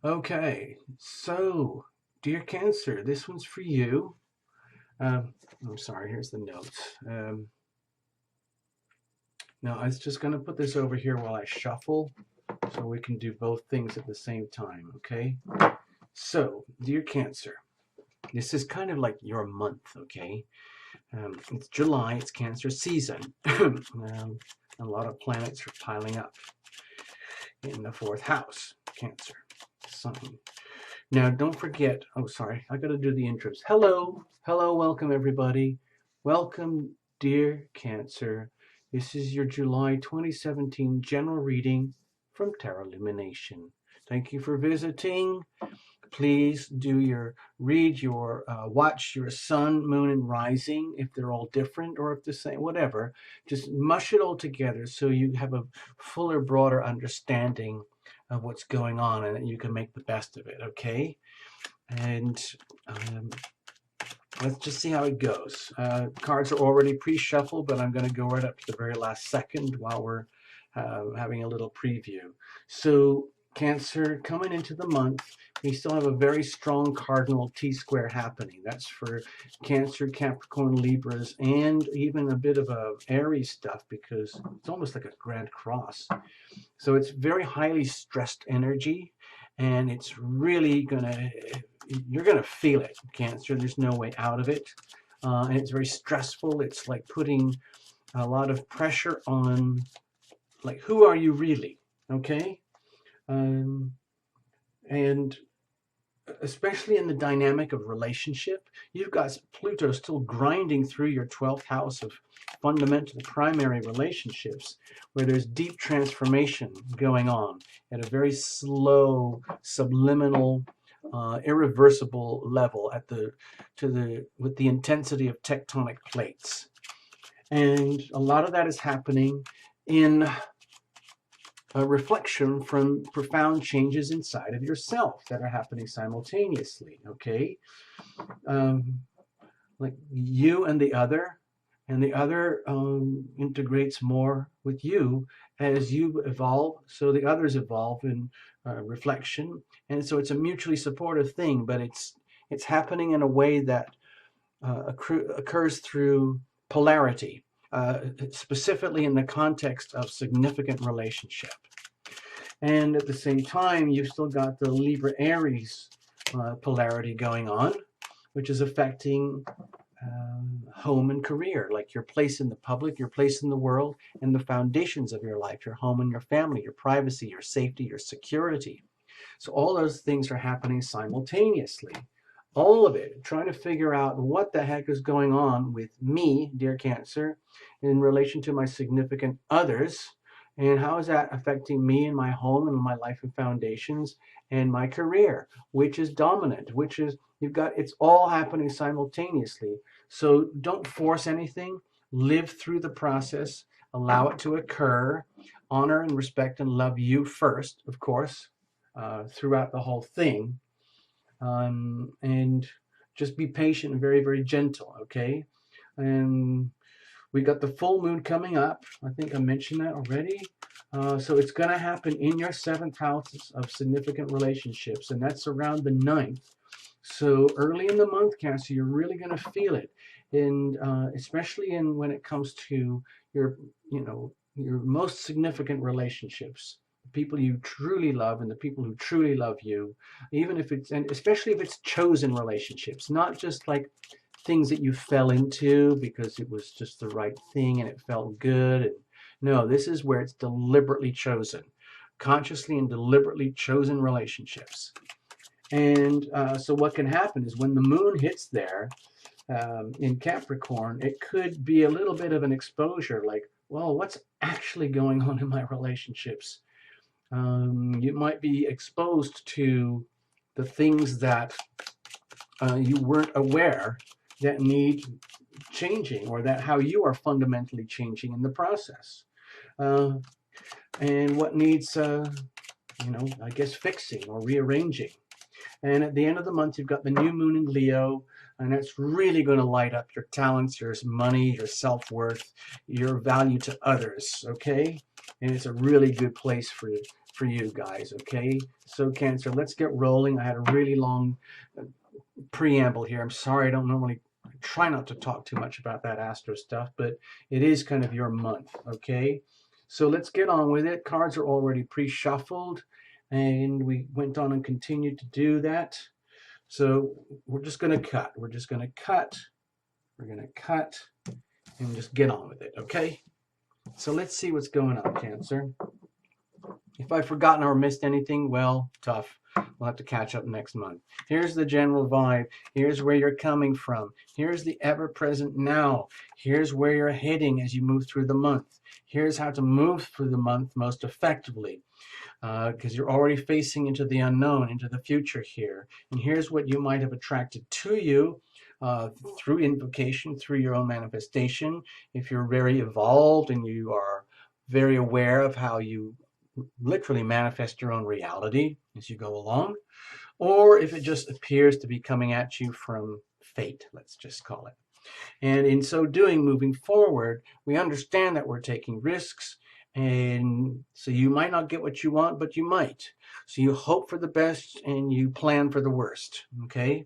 Okay, so dear Cancer, this one's for you. I'm sorry, here's the notes. Now, I was just going to put this over here while I shuffle so we can do both things at the same time, okay? So, dear Cancer, this is kind of like your month, okay? It's July, it's Cancer season. A lot of planets are piling up in the fourth house, Cancer sign. Now, don't forget, oh, sorry, I got to do the intros. Hello, welcome everybody. Welcome, dear Cancer. This is your July 2017 general reading from Tarot Lumination. Thank you for visiting. Please watch your sun, moon, and rising if they're all different or if the same, whatever. Just mush it all together so you have a fuller, broader understanding of what's going on and that you can make the best of it, okay? And let's just see how it goes. Cards are already pre-shuffled, but I'm going to go right up to the very last second while we're having a little preview. So Cancer, coming into the month, we still have a very strong cardinal T-square happening. That's for Cancer, Capricorn, Libras, and even a bit of a Aries stuff because it's almost like a grand cross. So it's very highly stressed energy, and it's really you're gonna feel it, Cancer. There's no way out of it, and it's very stressful. It's like putting a lot of pressure on, like, who are you really, okay? And especially in the dynamic of relationship, you've got Pluto still grinding through your 12th house of fundamental primary relationships, where there's deep transformation going on at a very slow, subliminal, irreversible level with the intensity of tectonic plates. And a lot of that is happening in a reflection from profound changes inside of yourself that are happening simultaneously, okay? Like you and the other integrates more with you as you evolve, so the others evolve in reflection, and so it's a mutually supportive thing, but it's happening in a way that occurs through polarity, specifically in the context of significant relationship. And at the same time, you've still got the Libra Aries polarity going on, which is affecting home and career, like your place in the public, your place in the world, and the foundations of your life, your home and your family, your privacy, your safety, your security. So all those things are happening simultaneously. All of it, trying to figure out what the heck is going on with me, dear Cancer, in relation to my significant others, and how is that affecting me and my home and my life and foundations and my career, which is dominant, which is, it's all happening simultaneously. So don't force anything, live through the process, allow it to occur, honor and respect and love you first, of course, throughout the whole thing. And just be patient and very, very gentle, okay? And we got the full moon coming up. I think I mentioned that already. So it's going to happen in your 7th house of significant relationships, and that's around the 9th. So early in the month, Cancer, you're really going to feel it, and especially when it comes to your most significant relationships, the people you truly love and the people who truly love you, and especially if it's chosen relationships, not just like things that you fell into because it was just the right thing and it felt good. No, this is where it's deliberately chosen, consciously and deliberately chosen relationships. And so what can happen is when the moon hits there in Capricorn, it could be a little bit of an exposure, like, well, what's actually going on in my relationships? You might be exposed to the things that you weren't aware that need changing, or that how you are fundamentally changing in the process, and what needs, I guess, fixing or rearranging. And at the end of the month, you've got the new moon in Leo, and it's really going to light up your talents, your money, your self-worth, your value to others, okay? And it's a really good place for you guys, okay? So Cancer, let's get rolling. I had a really long preamble here. I'm sorry, I don't normally try not to talk too much about that astro stuff, but it is kind of your month, okay? So let's get on with it. Cards are already pre-shuffled, and we went on and continued to do that. So we're just going to cut. We're just going to cut. We're going to cut and just get on with it, okay? So let's see what's going on, Cancer. If I've forgotten or missed anything, well, tough. We'll have to catch up next month. Here's the general vibe. Here's where you're coming from. Here's the ever-present now. Here's where you're heading as you move through the month. Here's how to move through the month most effectively, because you're already facing into the unknown, into the future here. And here's what you might have attracted to you through invocation, through your own manifestation. If you're very evolved and you are very aware of how you literally manifest your own reality as you go along, or if it just appears to be coming at you from fate, let's just call it. And in so doing, moving forward, we understand that we're taking risks, and so you might not get what you want, but you might. So you hope for the best and you plan for the worst, okay?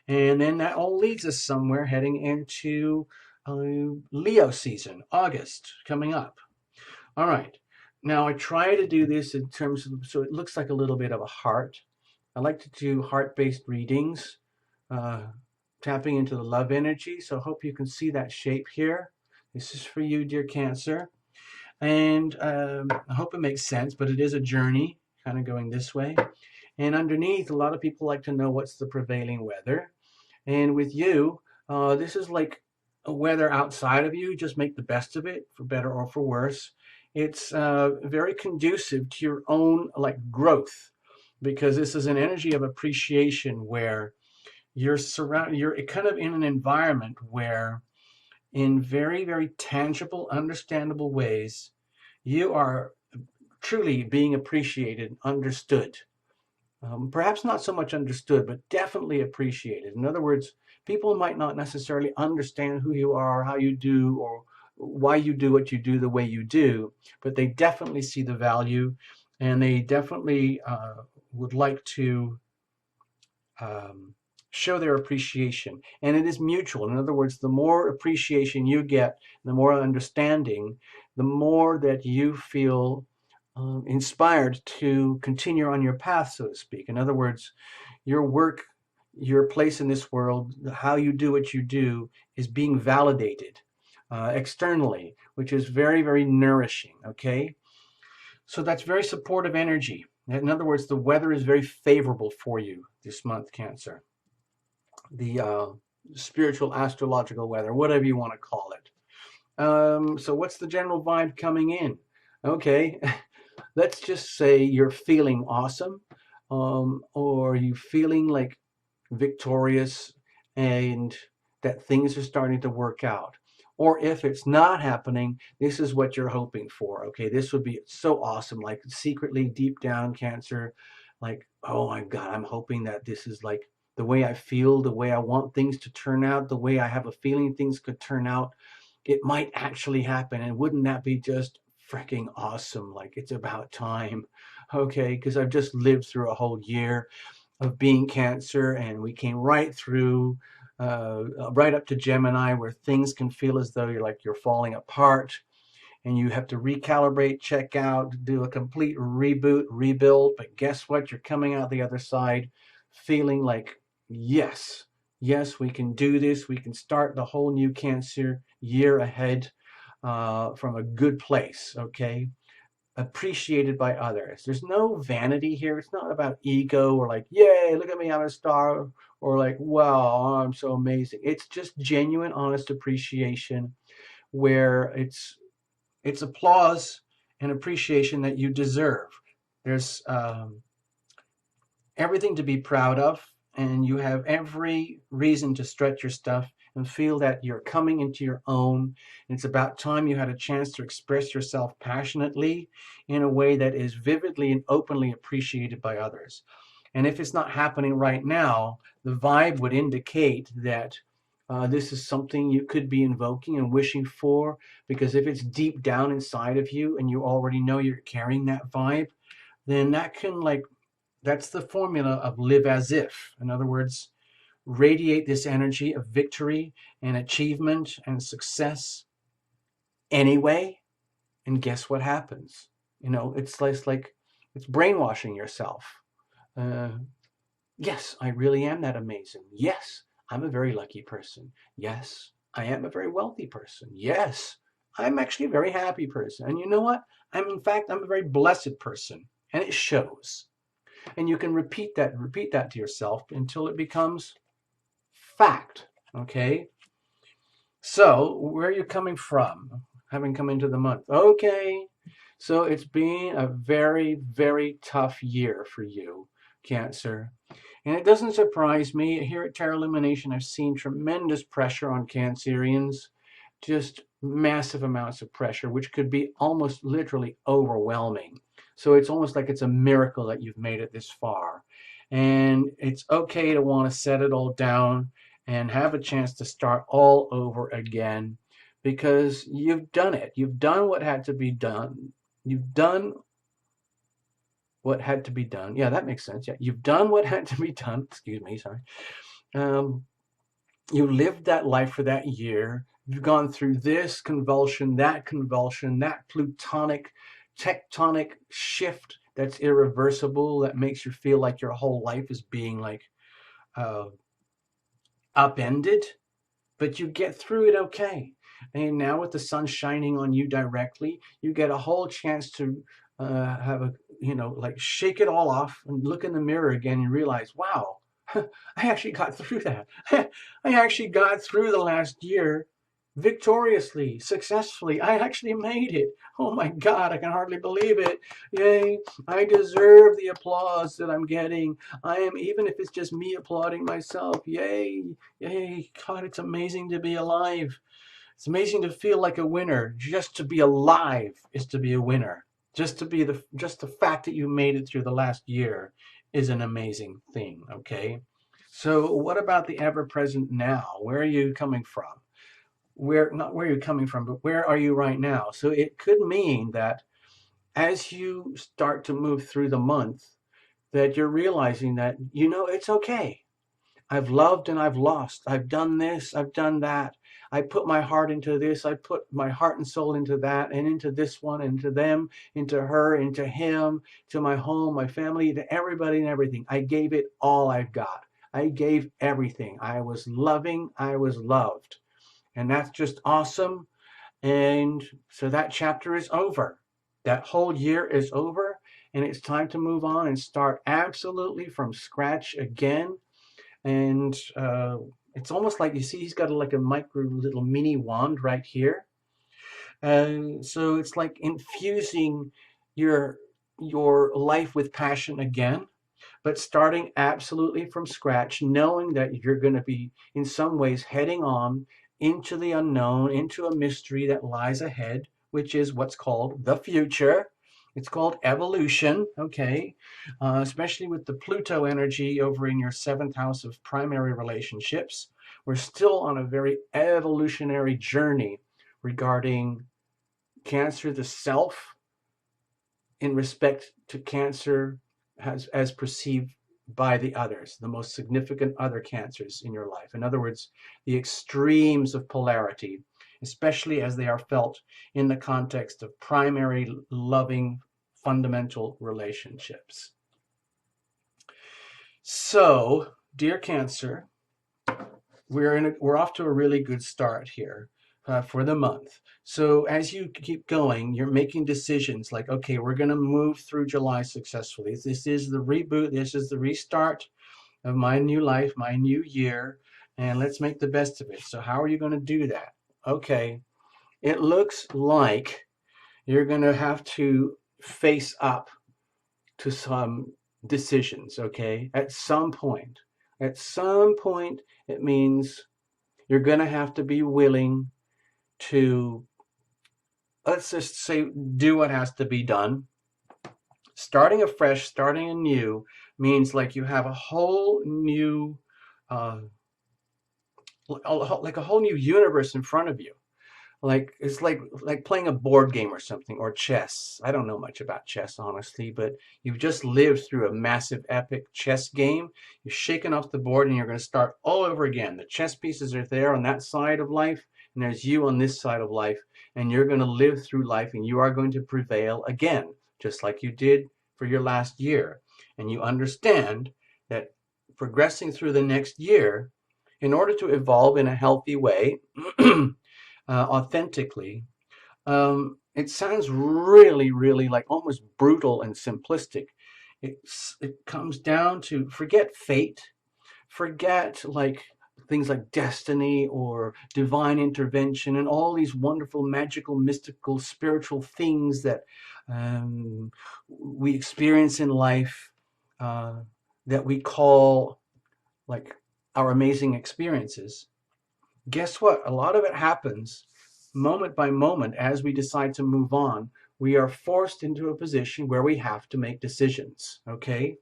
And then that all leads us somewhere heading into Leo season, August, coming up. All right. Now I try to do this in terms of, so it looks like a little bit of a heart. I like to do heart-based readings, tapping into the love energy. So I hope you can see that shape here. This is for you, dear Cancer. And I hope it makes sense, but it is a journey, kind of going this way. And underneath, a lot of people like to know what's the prevailing weather. And with you, this is like a weather outside of you. Just make the best of it, for better or for worse. It's very conducive to your own like growth, because this is an energy of appreciation where you're kind of in an environment where in very, very tangible, understandable ways, you are truly being appreciated, understood. Perhaps not so much understood, but definitely appreciated. In other words, people might not necessarily understand who you are, how you do, or why you do what you do the way you do, but they definitely see the value, and they definitely would like to show their appreciation. And it is mutual. In other words, the more appreciation you get, the more understanding, the more that you feel inspired to continue on your path, so to speak. In other words, your work, your place in this world, how you do what you do is being validated externally, which is very, very nourishing, okay? So that's very supportive energy. In other words, the weather is very favorable for you this month, Cancer. The spiritual, astrological weather, whatever you want to call it. So what's the general vibe coming in? Okay, let's just say you're feeling awesome, or you feeling like victorious and that things are starting to work out. Or if it's not happening, this is what you're hoping for. Okay, this would be so awesome, like secretly deep down, Cancer, like, oh my God, I'm hoping that this is like the way I feel, the way I want things to turn out, the way I have a feeling things could turn out. It might actually happen. And wouldn't that be just freaking awesome? Like, it's about time. Okay, because I've just lived through a whole year of being Cancer, and we came right through, right up to Gemini, where things can feel as though you're falling apart, and you have to recalibrate, check out, do a complete reboot, rebuild. But guess what? You're coming out the other side feeling like, yes, yes, we can do this. We can start the whole new Cancer year ahead from a good place, okay? Appreciated by others. There's no vanity here. It's not about ego or like, yay, look at me, I'm a star, or like, wow, I'm so amazing. It's just genuine, honest appreciation where it's applause and appreciation that you deserve. There's everything to be proud of, and you have every reason to stretch your stuff and feel that you're coming into your own. And it's about time you had a chance to express yourself passionately in a way that is vividly and openly appreciated by others. And if it's not happening right now, the vibe would indicate that this is something you could be invoking and wishing for, because if it's deep down inside of you and you already know you're carrying that vibe, then that's the formula of live as if. In other words, radiate this energy of victory and achievement and success anyway, and guess what happens? It's like it's brainwashing yourself. Uh, yes, I really am that amazing. Yes, I'm a very lucky person. Yes, I am a very wealthy person. Yes, I'm actually a very happy person. And you know what? I'm a very blessed person, and it shows. And you can repeat that to yourself until it becomes fact. Okay? So, where are you coming from? Having come into the month. Okay. So, it's been a very, very tough year for you, Cancer. And it doesn't surprise me. Here at Terra Illumination, I've seen tremendous pressure on Cancerians, just massive amounts of pressure, which could be almost literally overwhelming. So it's almost like it's a miracle that you've made it this far. And it's okay to want to set it all down and have a chance to start all over again because you've done it. You've done what had to be done. You've done what had to be done. Yeah, that makes sense. Yeah, you've done what had to be done. Excuse me, sorry. Um, you lived that life for that year. You've gone through this convulsion, that plutonic, tectonic shift that's irreversible, that makes you feel like your whole life is being like uh, upended, but you get through it okay. And now with the sun shining on you directly, you get a whole chance to have a, like shake it all off and look in the mirror again and realize, wow, I actually got through that. I actually got through the last year victoriously, successfully. I actually made it. Oh my God, I can hardly believe it. Yay, I deserve the applause that I'm getting. I am, even if it's just me applauding myself. Yay, yay. God, it's amazing to be alive. It's amazing to feel like a winner. Just to be alive is to be a winner. Just the fact that you made it through the last year is an amazing thing, okay? So what about the ever present now? Where are you coming from? Where Not where you're coming from, but where are you right now? So it could mean that as you start to move through the month, that you're realizing that it's okay. I've loved and I've lost. I've done this, I've done that. I put my heart into this, I put my heart and soul into that, and into this one, into them, into her, into him, to my home, my family, to everybody and everything. I gave it all I've got. I gave everything. I was loving, I was loved. And that's just awesome. And so that chapter is over. That whole year is over, and it's time to move on and start absolutely from scratch again. And it's almost like, you see, he's got like a micro little mini wand right here. So it's like infusing your your life with passion again, but starting absolutely from scratch, knowing that you're going to be in some ways heading on into the unknown, into a mystery that lies ahead, which is what's called the future. It's called evolution, okay? Especially with the Pluto energy over in your seventh house of primary relationships. We're still on a very evolutionary journey regarding Cancer, the self, in respect to Cancer as perceived by the others, the most significant other cancers in your life. In other words, the extremes of polarity, especially as they are felt in the context of primary, loving, fundamental relationships. So, dear Cancer, we're off to a really good start here for the month. So as you keep going, you're making decisions like, okay, we're going to move through July successfully. This is the reboot. This is the restart of my new life, my new year, and let's make the best of it. So how are you going to do that? Okay, it looks like you're going to have to face up to some decisions, okay? At some point. At some point, it means you're going to have to be willing to, let's just say, do what has to be done. Starting afresh, starting anew means like you have a whole new, uh, like a whole new universe in front of you. Like it's like playing a board game or something, or chess. I don't know much about chess, honestly, but you've just lived through a massive epic chess game. You're shaking off the board and you're going to start all over again. The chess pieces are there on that side of life, and there's you on this side of life, and you're going to live through life and you are going to prevail again, just like you did for your last year. And you understand that progressing through the next year, in order to evolve in a healthy way, authentically. It sounds really, really like almost brutal and simplistic. It comes down to forget fate, forget like things like destiny or divine intervention and all these wonderful, magical, mystical, spiritual things that we experience in life uh, that we call like our amazing experiences. Guess what? A lot of it happens moment by moment as we decide to move on. We are forced into a position where we have to make decisions, okay?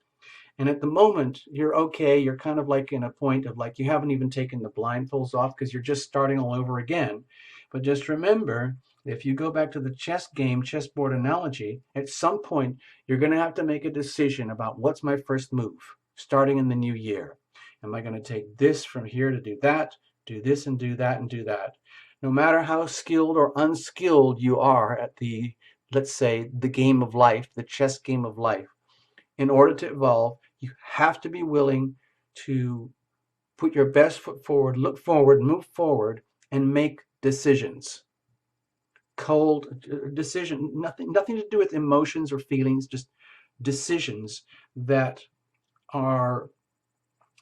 And at the moment, you're okay. You're kind of like in a point of like you haven't even taken the blindfolds off because you're just starting all over again. But just remember, if you go back to the chess game, chessboard analogy, at some point, you're going to have to make a decision about what's my first move starting in the new year. Am I going to take this from here to do this and do that and do that? No matter how skilled or unskilled you are at the, let's say, the game of life, the chess game of life, in order to evolve, you have to be willing to put your best foot forward, look forward, move forward, and make decisions. Cold decision, nothing to do with emotions or feelings, just decisions that are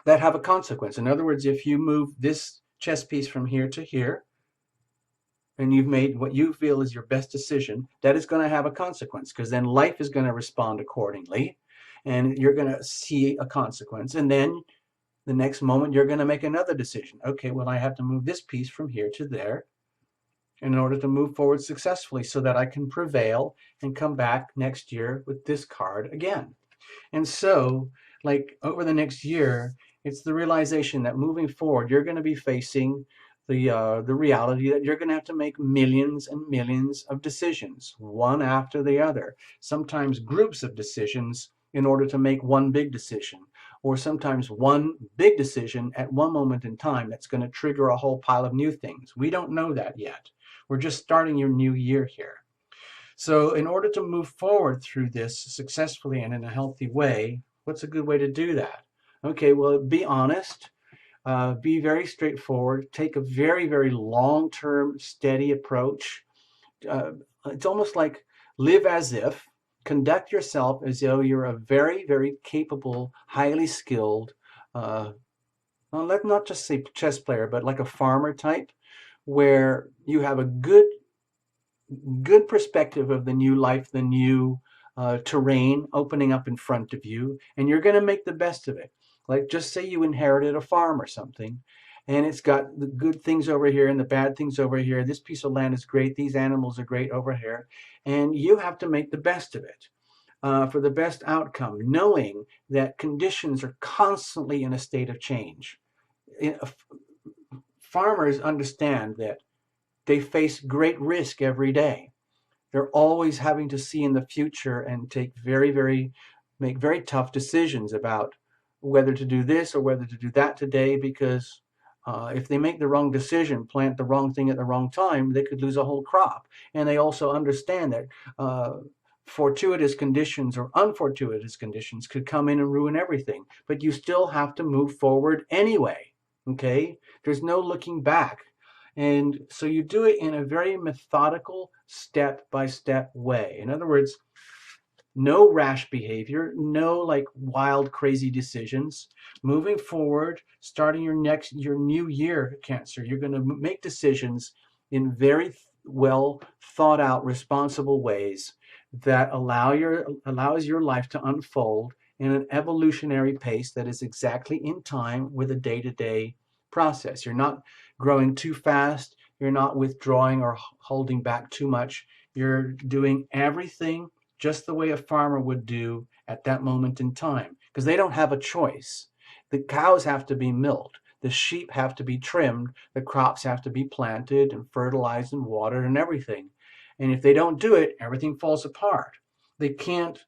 that have a consequence. In other words, if you move this chess piece from here to here, and you've made what you feel is your best decision, that is going to have a consequence because then life is going to respond accordingly and you're going to see a consequence. And then the next moment, you're going to make another decision. Okay, well, I have to move this piece from here to there in order to move forward successfully so that I can prevail and come back next year with this card again. And so, like over the next year, it's the realization that moving forward, you're going to be facing the reality that you're going to have to make millions and millions of decisions, one after the other. Sometimes groups of decisions in order to make one big decision, or sometimes one big decision at one moment in time that's going to trigger a whole pile of new things. We don't know that yet. We're just starting your new year here. So, in order to move forward through this successfully and in a healthy way, what's a good way to do that? Okay, well, be honest, be very straightforward, take a very, very long term, steady approach. Uh, it's almost like live as if, conduct yourself as though you're a very, very capable, highly skilled, well, let's not just say chess player, but like a farmer type, where you have a good perspective of the new life, the new terrain opening up in front of you, and you're going to make the best of it. Like, just say you inherited a farm or something, and it's got the good things over here and the bad things over here. This piece of land is great. These animals are great over here. And you have to make the best of it for the best outcome, knowing that conditions are constantly in a state of change. Farmers understand that they face great risk every day. They're always having to see in the future and make very tough decisions about whether to do this or whether to do that today because if they make the wrong decision, plant the wrong thing at the wrong time, they could lose a whole crop. And they also understand that fortuitous conditions or unfortuitous conditions could come in and ruin everything. But you still have to move forward anyway. Okay? There's no looking back. And so you do it in a very methodical, step by step way. In other words, no rash behavior, no like wild, crazy decisions. Moving forward, starting your new year, Cancer, you're going to make decisions in very well thought out, responsible ways that allows your life to unfold in an evolutionary pace that is exactly in time with a day-to-day process. You're not growing too fast. You're not withdrawing or holding back too much. You're doing everything just the way a farmer would do at that moment in time because they don't have a choice. The cows have to be milked. The sheep have to be trimmed, the crops have to be planted and fertilized and watered and everything. And if they don't do it, everything falls apart. They can't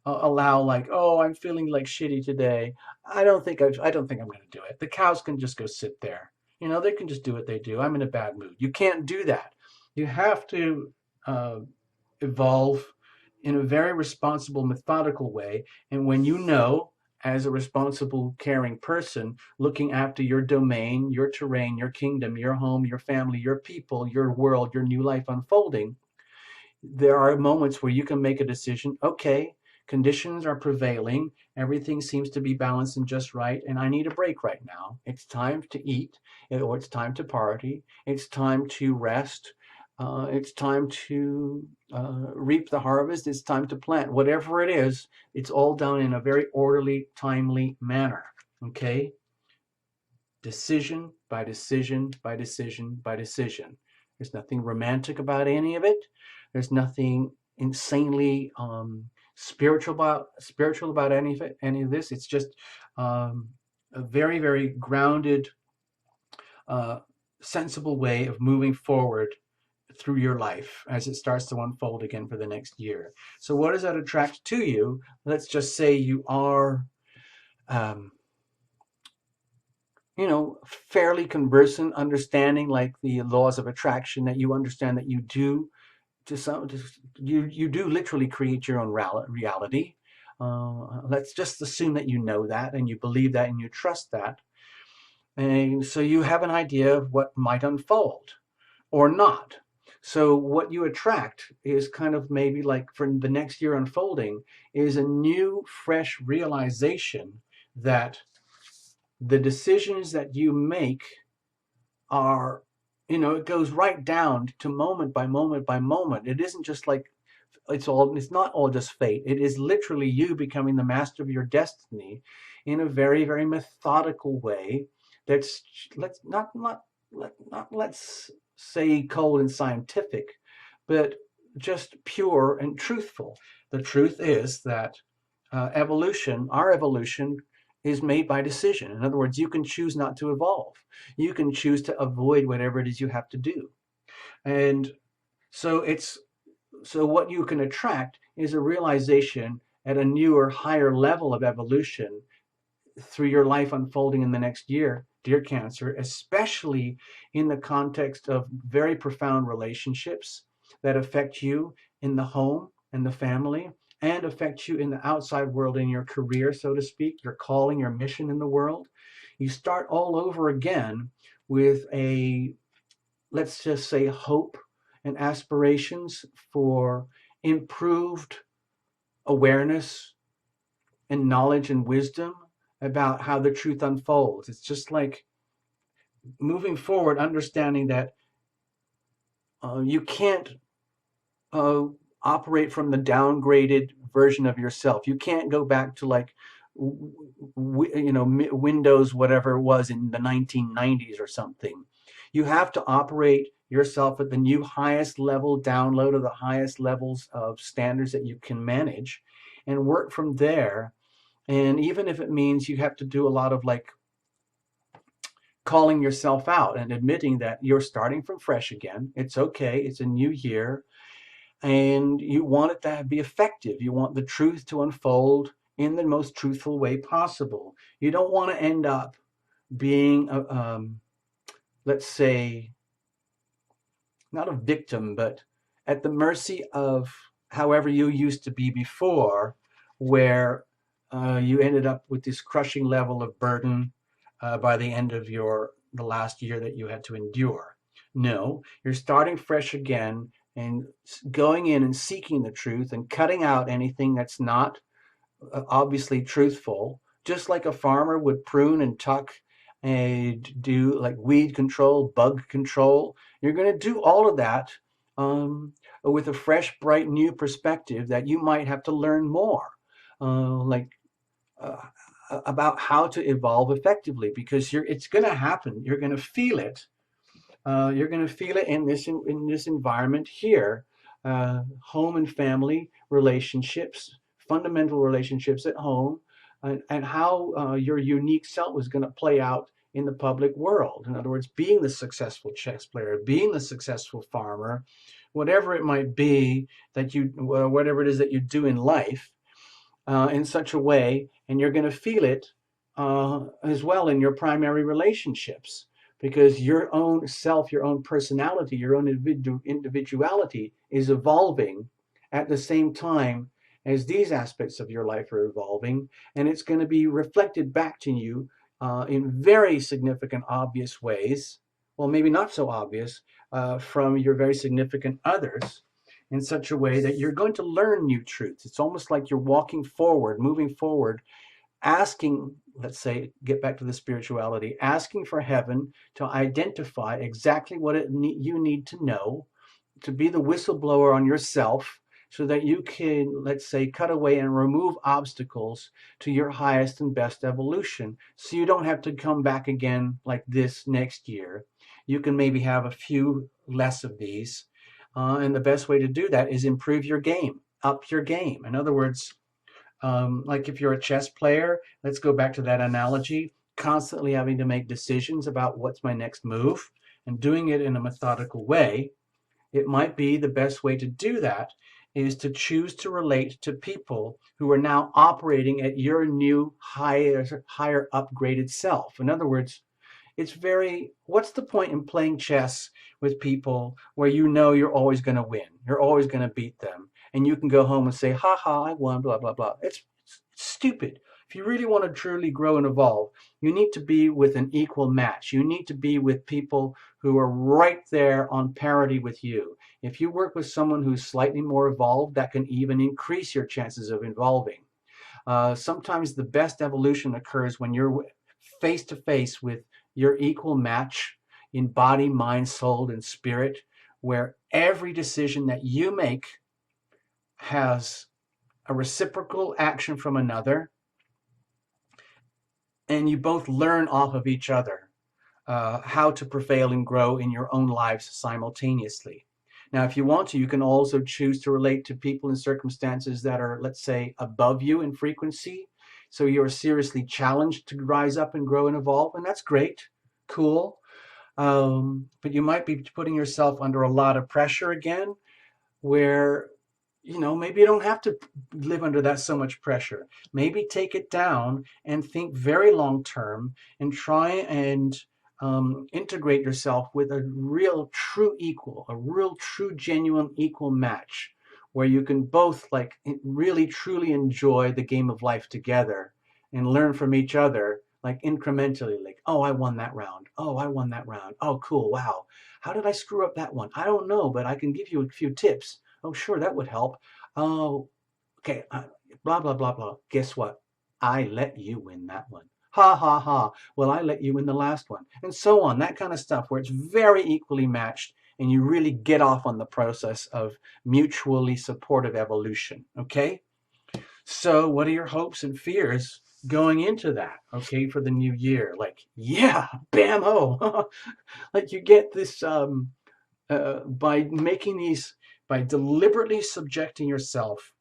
allow like, oh, I'm feeling like shitty today. I don't think I'm going to do it. The cows can just go sit there. You know, they can just do what they do. I'm in a bad mood. You can't do that. You have to uh, evolve in a very responsible, methodical way. And when you know, as a responsible, caring person, looking after your domain, your terrain, your kingdom, your home, your family, your people, your world, your new life unfolding, there are moments where you can make a decision. Okay, conditions are prevailing, everything seems to be balanced and just right, and I need a break right now. It's time to eat, or it's time to party, it's time to rest, it's time to reap the harvest, it's time to plant. Whatever it is, it's all done in a very orderly, timely manner. Okay, decision by decision by decision by decision. There's nothing romantic about any of it. There's nothing insanely spiritual about any of it, any of this. It's just a very, very grounded, uh, sensible way of moving forward through your life as it starts to unfold again for the next year. So, what does that attract to you? Let's just say you are um, fairly conversant, understanding like the laws of attraction, that you understand that you do you do literally create your own reality. Let's just assume that you know that and you believe that and you trust that. And so you have an idea of what might unfold or not. So what you attract is kind of maybe like for the next year unfolding is a new, fresh realization that the decisions that you make are, it goes right down to moment by moment by moment. It isn't just like it's not all just fate. It is literally you becoming the master of your destiny in a very, very methodical way. That's let's not let's say cold and scientific, but just pure and truthful. The truth is that our evolution is made by decision. In other words, you can choose not to evolve. You can choose to avoid whatever it is you have to do. And so what you can attract is a realization at a newer, higher level of evolution through your life unfolding in the next year, dear Cancer, especially in the context of very profound relationships that affect you in the home and the family, and affect you in the outside world, in your career, so to speak, your calling, your mission in the world. You start all over again with a, let's just say, hope and aspirations for improved awareness and knowledge and wisdom about how the truth unfolds. It's just like moving forward, understanding that you can't uh, operate from the downgraded version of yourself. You can't go back to like, Windows, whatever it was in the 1990s or something. You have to operate yourself at the new highest level download of the highest levels of standards that you can manage and work from there. And even if it means you have to do a lot of like calling yourself out and admitting that you're starting from fresh again, it's okay, it's a new year, and you want it to be effective. You want the truth to unfold in the most truthful way possible. You don't want to end up being, let's say, not a victim, but at the mercy of however you used to be before, where you ended up with this crushing level of burden by the end of the last year that you had to endure. No, you're starting fresh again and going in and seeking the truth and cutting out anything that's not obviously truthful, just like a farmer would prune and tuck and do like weed control, bug control. You're going to do all of that with a fresh, bright, new perspective that you might have to learn more, like uh, about how to evolve effectively, because it's going to happen. You're going to feel it. You're going to feel it in this environment here, home and family relationships, fundamental relationships at home, and how your unique self is going to play out in the public world. In other words, being the successful chess player, being the successful farmer, whatever it might be that you, whatever it is that you do in life, in such a way, and you're going to feel it as well in your primary relationships, because your own self, your own personality, your own individuality is evolving at the same time as these aspects of your life are evolving, and it's going to be reflected back to you in very significant, obvious ways. Well, maybe not so obvious, from your very significant others, in such a way that you're going to learn new truths. It's almost like you're walking forward, moving forward, asking, let's say, get back to the spirituality, asking for heaven to identify exactly what you need to know, to be the whistleblower on yourself, so that you can, let's say, cut away and remove obstacles to your highest and best evolution. So you don't have to come back again like this next year. You can maybe have a few less of these. And the best way to do that is improve your game, up your game. In other words, like if you're a chess player, let's go back to that analogy, constantly having to make decisions about what's my next move and doing it in a methodical way. It might be the best way to do that is to choose to relate to people who are now operating at your new higher upgraded self. In other words, what's the point in playing chess with people where you know you're always going to win, you're always going to beat them, and you can go home and say, ha ha, I won, blah blah blah. It's stupid. If you really want to truly grow and evolve, you need to be with an equal match. You need to be with people who are right there on parity with you. If you work with someone who's slightly more evolved, that can even increase your chances of evolving. Sometimes the best evolution occurs when you're face to face with your equal match in body, mind, soul, and spirit, where every decision that you make has a reciprocal action from another, and you both learn off of each other how to prevail and grow in your own lives simultaneously. Now, if you want to, you can also choose to relate to people in circumstances that are, let's say, above you in frequency. So you're seriously challenged to rise up and grow and evolve, and that's great, cool. But you might be putting yourself under a lot of pressure again, where maybe you don't have to live under that so much pressure. Maybe take it down and think very long term and try and integrate yourself with a real true equal, a real true genuine equal match, where you can both like really truly enjoy the game of life together and learn from each other, like incrementally, like, oh, I won that round, oh, I won that round, oh cool, wow, how did I screw up that one? I don't know, but I can give you a few tips. Oh, sure, that would help. Oh, okay. Blah, blah, blah, blah. Guess what? I let you win that one. Ha, ha, ha. Well, I let you win the last one. And so on. That kind of stuff where it's very equally matched and you really get off on the process of mutually supportive evolution. Okay? So, what are your hopes and fears going into that? Okay, for the new year? Like, yeah, bam, oh. Like you get this. By making these, by deliberately subjecting yourself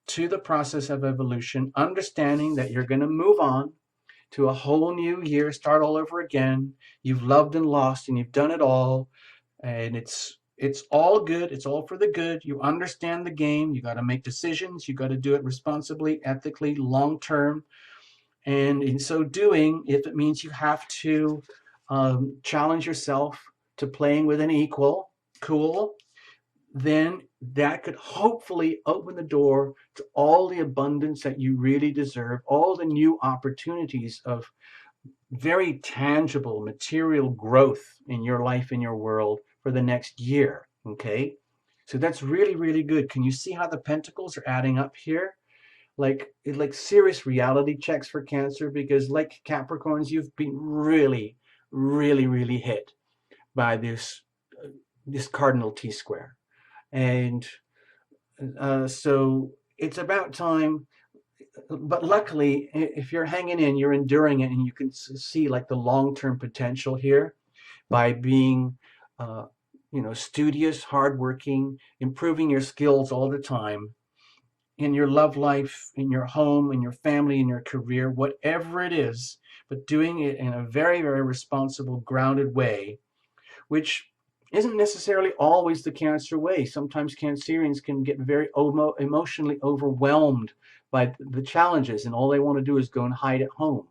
to the process of evolution, understanding that you're going to move on to a whole new year, start all over again. You've loved and lost, and you've done it all, and it's all good. It's all for the good. You understand the game. You got to make decisions. You got to do it responsibly, ethically, long term. And in so doing, if it means you have to challenge yourself to playing with an equal, cool, then that could hopefully open the door to all the abundance that you really deserve, all the new opportunities of very tangible material growth in your life, in your world for the next year. Okay. So that's really, really good. Can you see how the pentacles are adding up here? Like serious reality checks for Cancer, because like Capricorns, you've been really, really, really hit by this cardinal T square. And so it's about time. But luckily, if you're hanging in, you're enduring it, and you can see like the long-term potential here by being, uh, studious, hardworking, improving your skills all the time in your love life, in your home, in your family, in your career, whatever it is. but doing it in a very, very responsible, grounded way, which isn't necessarily always the Cancer way. Sometimes Cancerians can get very emotionally overwhelmed by the challenges, and all they want to do is go and hide at home.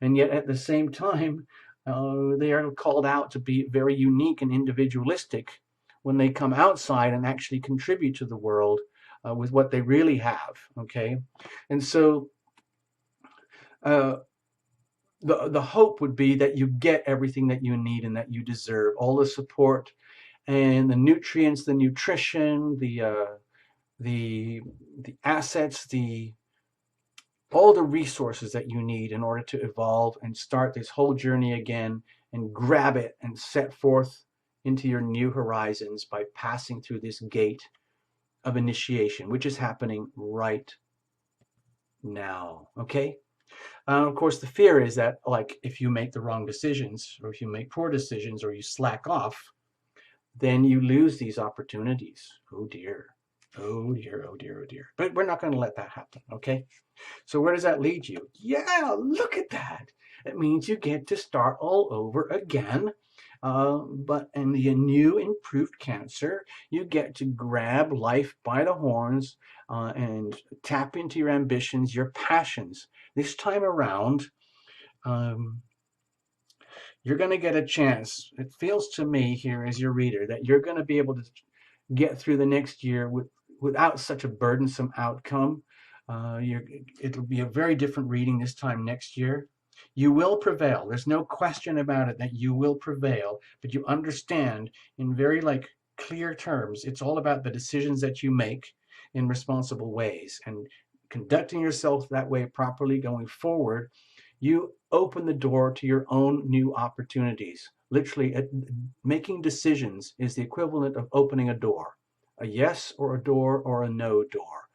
And yet at the same time, they are called out to be very unique and individualistic when they come outside and actually contribute to the world with what they really have. Okay, and so uh, the hope would be that you get everything that you need and that you deserve, all the support and the nutrients, the nutrition, the the assets, the all the resources that you need in order to evolve and start this whole journey again and grab it and set forth into your new horizons by passing through this gate of initiation, which is happening right now. Okay. Of course, the fear is that, like, if you make the wrong decisions, or if you make poor decisions, or you slack off, then you lose these opportunities. Oh dear. Oh dear, oh dear, oh dear. But we're not going to let that happen, okay? So where does that lead you? Yeah, look at that. It means you get to start all over again. But in the new improved Cancer, you get to grab life by the horns and tap into your ambitions, your passions. This time around, um, you're going to get a chance. It feels to me here as your reader that you're going to be able to get through the next year without such a burdensome outcome. It'll be a very different reading this time next year. You will prevail. There's no question about it that you will prevail, but you understand in very clear terms, it's all about the decisions that you make in responsible ways and conducting yourself that way properly going forward. You open the door to your own new opportunities. Literally, making decisions is the equivalent of opening a door, a yes or a door or a no door.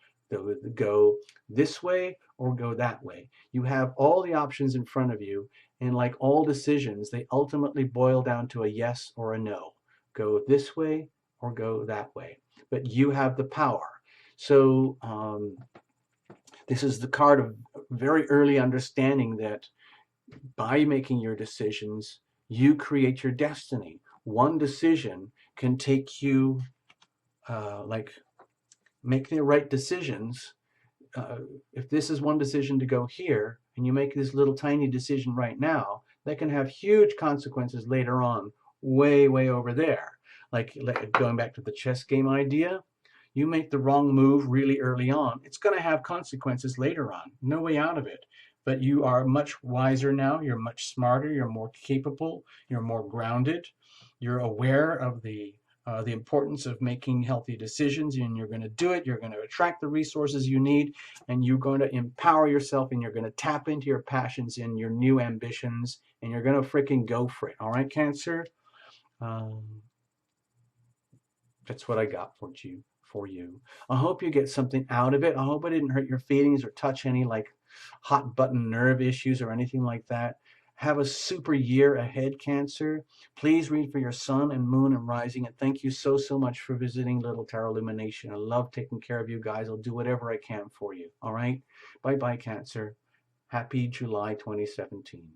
Go this way or go that way. You have all the options in front of you, and like all decisions, they ultimately boil down to a yes or a no. Go this way or go that way. But you have the power. So this is the card of very early understanding that by making your decisions, you create your destiny. One decision can take you, make the right decisions. If this is one decision to go here, and you make this little tiny decision right now, that can have huge consequences later on, way, way over there. Like going back to the chess game idea, you make the wrong move really early on, it's going to have consequences later on. No way out of it. But you are much wiser now. You're much smarter. You're more capable. You're more grounded. You're aware of the importance of making healthy decisions, and you're going to do it. You're going to attract the resources you need, and you're going to empower yourself, and you're going to tap into your passions and your new ambitions, and you're going to freaking go for it. All right, Cancer? Um, that's what I got for you. I hope you get something out of it. I hope I didn't hurt your feelings or touch any hot button nerve issues or anything like that. Have a super year ahead, Cancer. Please read for your sun and moon and rising. And thank you so, so much for visiting Little Tarot Illumination. I love taking care of you guys. I'll do whatever I can for you. All right? Bye-bye, Cancer. Happy July 2017.